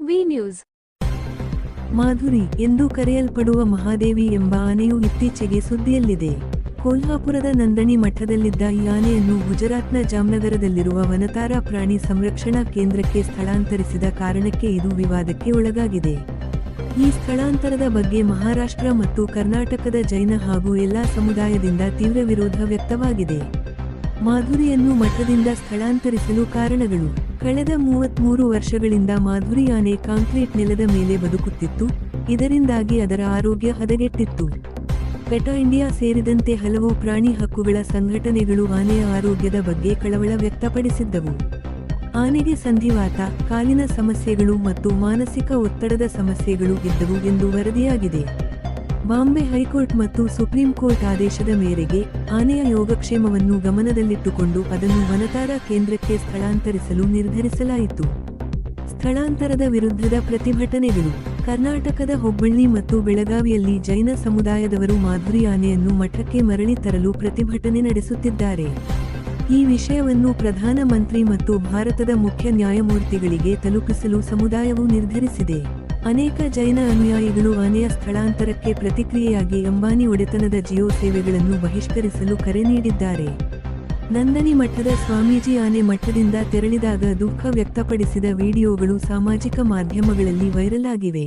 V news. Madhuri ಎಂದು ಕರೆಯಲ್ಪಡುವ ಮಹಾದೇವಿ ಎಂಬ ಆನೆಯು ಇತ್ತೀಚೆಗೆ ಸುದ್ದಿಯಲ್ಲಿದೆ. ಕೊಲ್ಹಾಪುರದ ನಂದನಿ ಮಠದಲ್ಲಿದ್ದ ಈ ಆನೆಯನ್ನು ಗುಜರಾತ್ನ ಜಾಮ್ನಗರದಲ್ಲಿರುವ ವನತಾರಾ ಪ್ರಾಣಿ ಸಂರಕ್ಷಣಾ ಕೇಂದ್ರಕ್ಕೆ ಸ್ಥಳಾಂತರಿಸಿದ ಕಾರಣಕ್ಕೆ ಇದು ವಿವಾದಕ್ಕೆ ಒಳಗಾಗಿದೆ. ಈ ಸ್ಥಳಾಂತರದ ಬಗ್ಗೆ ಮಹಾರಾಷ್ಟ್ರ ಮತ್ತು ಕರ್ನಾಟಕದ ಜೈನ ಹಾಗೂ ಎಲ್ಲಾ ಸಮುದಾಯದಿಂದ ತೀವ್ರ ವಿರೋಧ ವ್ಯಕ್ತವಾಗಿದೆ. ಮಾಧುರಿಯನ್ನು ಮಠದಿಂದ ಸ್ಥಳಾಂತರಿಸಲು ಕಾರಣಗಳು: ಕಳೆದ 33 ವರ್ಷಗಳಿಂದ ಮಾಧುರಿ ಆನೆ ಕಾಂಕ್ರೀಟ್ ನೆಲದ ಮೇಲೆ ಬದುಕುತ್ತಿತ್ತು, ಇದರಿಂದಾಗಿ ಅದರ ಆರೋಗ್ಯ ಹದಗೆಟ್ಟಿತ್ತು. ಪೆಟ ಇಂಡಿಯಾ ಸೇರಿದಂತೆ ಹಲವು ಪ್ರಾಣಿ ಹಕ್ಕುಗಳ ಸಂಘಟನೆಗಳು ಆನೆಯ ಆರೋಗ್ಯದ ಬಗ್ಗೆ ಕಳವಳ ವ್ಯಕ್ತಪಡಿಸಿದ್ದವು. ಆನೆಗೆ ಸಂಧಿವಾತ, ಕಾಲಿನ ಸಮಸ್ಯೆಗಳು ಮತ್ತು ಮಾನಸಿಕ ಒತ್ತಡದ ಸಮಸ್ಯೆಗಳು ಇದ್ದವು ಎಂದು ವರದಿಯಾಗಿದೆ. ಬಾಂಬೆ ಹೈಕೋರ್ಟ್ ಮತ್ತು ಸುಪ್ರೀಂ ಕೋರ್ಟ್ ಆದೇಶದ ಮೇರೆಗೆ ಆನೆಯ ಯೋಗಕ್ಷೇಮವನ್ನು ಗಮನದಲ್ಲಿಟ್ಟುಕೊಂಡು ಅದನ್ನು ವನತಾರಾ ಕೇಂದ್ರಕ್ಕೆ ಸ್ಥಳಾಂತರಿಸಲು ನಿರ್ಧರಿಸಲಾಯಿತು. ಸ್ಥಳಾಂತರದ ವಿರುದ್ಧದ ಪ್ರತಿಭಟನೆಗಳು: ಕರ್ನಾಟಕದ ಹುಬ್ಬಳ್ಳಿ ಮತ್ತು ಬೆಳಗಾವಿಯಲ್ಲಿ ಜೈನ ಸಮುದಾಯದವರು ಮಾಧುರಿ ಆನೆಯನ್ನು ಮಠಕ್ಕೆ ಮರಳಿ ತರಲು ಪ್ರತಿಭಟನೆ ನಡೆಸುತ್ತಿದ್ದಾರೆ. ಈ ವಿಷಯವನ್ನು ಪ್ರಧಾನ ಮಂತ್ರಿ ಮತ್ತು ಭಾರತದ ಮುಖ್ಯ ನ್ಯಾಯಮೂರ್ತಿಗಳಿಗೆ ತಲುಪಿಸಲು ಸಮುದಾಯವು ನಿರ್ಧರಿಸಿದೆ. ಅನೇಕ ಜೈನ ಅನುಯಾಯಿಗಳು ಆನೆಯ ಸ್ಥಳಾಂತರಕ್ಕೆ ಪ್ರತಿಕ್ರಿಯೆಯಾಗಿ ಅಂಬಾನಿ ಒಡೆತನದ ಜಿಯೋ ಸೇವೆಗಳನ್ನು ಬಹಿಷ್ಕರಿಸಲು ಕರೆ ನೀಡಿದ್ದಾರೆ. ನಂದನಿ ಮಠದ ಸ್ವಾಮೀಜಿ ಆನೆ ಮಠದಿಂದ ತೆರಳಿದಾಗ ದುಃಖ ವ್ಯಕ್ತಪಡಿಸಿದ ವಿಡಿಯೋಗಳು ಸಾಮಾಜಿಕ ಮಾಧ್ಯಮಗಳಲ್ಲಿ ವೈರಲ್ ಆಗಿವೆ.